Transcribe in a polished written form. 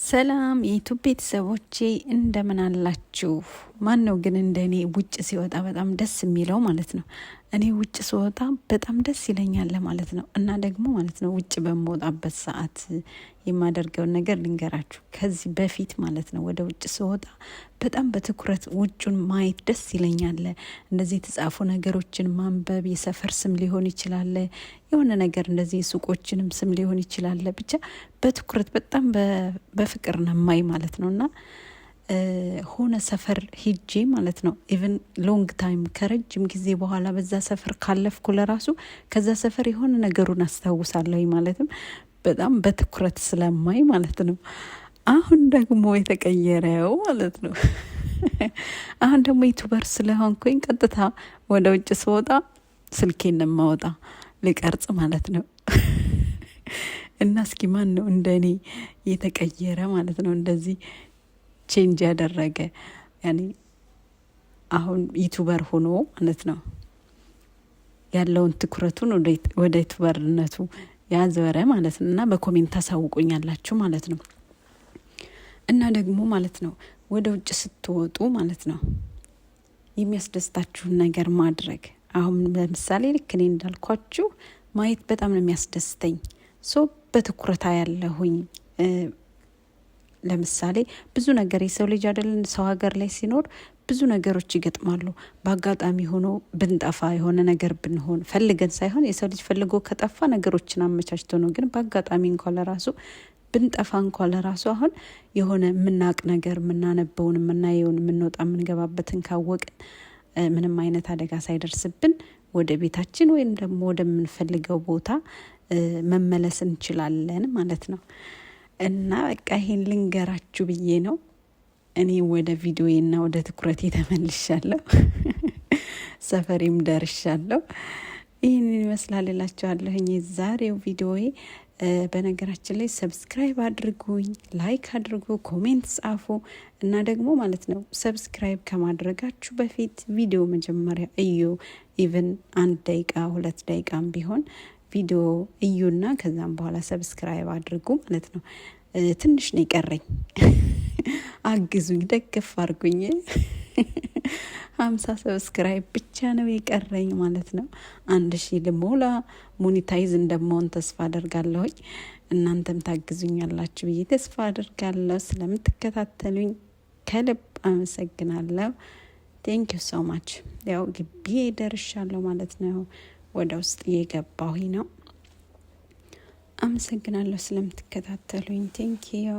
ሰላም የዩቲዩብ ቤተሰቦቼ እንደምን አላችሁ? ማን ነው ግን እንደኔ ውጭ ሲወጣ በጣም ደስ የሚለው ማለት ነው። እኔ ውጭ ስወጣ በጣም ደስ ይለኛል ማለት ነው። እና ደግሞ ማለት ነው ውጭ በምወጣበት ሰዓት የማደርገውን ነገር ልንገራችሁ። ከዚህ በፊት ማለት ነው ወደ ውጭ ስወጣ በጣም በትኩረት ውጩን ማየት ደስ ይለኛል። እንደዚህ የተጻፉ ነገሮችን ማንበብ፣ የሰፈር ስም ሊሆን ይችላል፣ የሆነ ነገር እንደዚህ የሱቆችንም ስም ሊሆን ይችላል። ብቻ በትኩረት በጣም በፍቅር ነው ማይ ማለት ነውና ሆነ ሰፈር ሂጄ ማለት ነው ኢቭን ሎንግ ታይም ከረጅም ጊዜ በኋላ በዛ ሰፈር ካለፍኩ ለራሱ ከዛ ሰፈር የሆነ ነገሩን አስታውሳለሁ ማለትም በጣም በትኩረት ስለማይ ማለት ነው። አሁን ደግሞ የተቀየረው ማለት ነው አሁን ደግሞ ዩቲዩበር ስለሆንኩኝ ቀጥታ ወደ ውጭ ስወጣ ስልኬን ማውጣ ልቀርጽ ማለት ነው። እና እስኪ ማን ነው እንደኔ የተቀየረ ማለት ነው እንደዚህ ቼንጅ ያደረገ ያኔ አሁን ዩቲዩበር ሆኖ ማለት ነው ያለውን ትኩረቱን ወደ ዩቲዩበርነቱ ያዘወረ ማለት ነው። እና በኮሜንት ታሳውቁኛላችሁ ማለት ነው። እና ደግሞ ማለት ነው ወደ ውጭ ስትወጡ ማለት ነው የሚያስደስታችሁን ነገር ማድረግ። አሁን ለምሳሌ ልክ እኔ እንዳልኳችሁ ማየት በጣም ነው የሚያስደስተኝ። በትኩረታ ያለሁኝ ለምሳሌ ብዙ ነገር የሰው ልጅ አይደለን ሰው ሀገር ላይ ሲኖር ብዙ ነገሮች ይገጥማሉ። በአጋጣሚ ሆኖ ብንጠፋ የሆነ ነገር ብንሆን ፈልገን ሳይሆን የሰው ልጅ ፈልጎ ከጠፋ ነገሮችን አመቻችቶ ነው። ግን በአጋጣሚ እንኳን ለራሱ ብንጠፋ እንኳን ለራሱ አሁን የሆነ የምናቅ ነገር የምናነበውን የምናየውን የምንወጣ የምንገባበትን ካወቅን ምንም አይነት አደጋ ሳይደርስብን ወደ ቤታችን ወይም ደግሞ ወደምንፈልገው ቦታ መመለስ እንችላለን ማለት ነው። እና በቃ ይሄን ልንገራችሁ ብዬ ነው እኔ ወደ ቪዲዮዬና ወደ ትኩረቴ ተመልሻለሁ። ሰፈሬም ደርሻለሁ። ይህን ይመስላል እላችኋለሁ የዛሬው ቪዲዮዬ። በነገራችን ላይ ሰብስክራይብ አድርጉኝ፣ ላይክ አድርጉ፣ ኮሜንት ጻፉ። እና ደግሞ ማለት ነው ሰብስክራይብ ከማድረጋችሁ በፊት ቪዲዮ መጀመሪያ እዩ። ኢቭን 1 ደቂቃ 2 ደቂቃም ቢሆን ቪዲዮ እዩና ከዛም በኋላ ሰብስክራይብ አድርጉ ማለት ነው። ትንሽ ነው የቀረኝ፣ አግዙኝ፣ ደግፍ አድርጉኝ። 50 ሰብስክራይብ ብቻ ነው የቀረኝ ማለት ነው። 1000 ልሞላ ሞኔታይዝ እንደምሆን ተስፋ አደርጋለሁኝ። እናንተም ታግዙኛላችሁ ብዬ ተስፋ አደርጋለሁ። ስለምትከታተሉኝ ከልብ አመሰግናለሁ። ቴንክ ዩ ሶ ማች። ያው ግቢ ደርሻለሁ ማለት ነው። ወደ ውስጥ እየገባሁኝ ነው። አመሰግናለሁ ስለምትከታተሉኝ። ቴንክ ዩ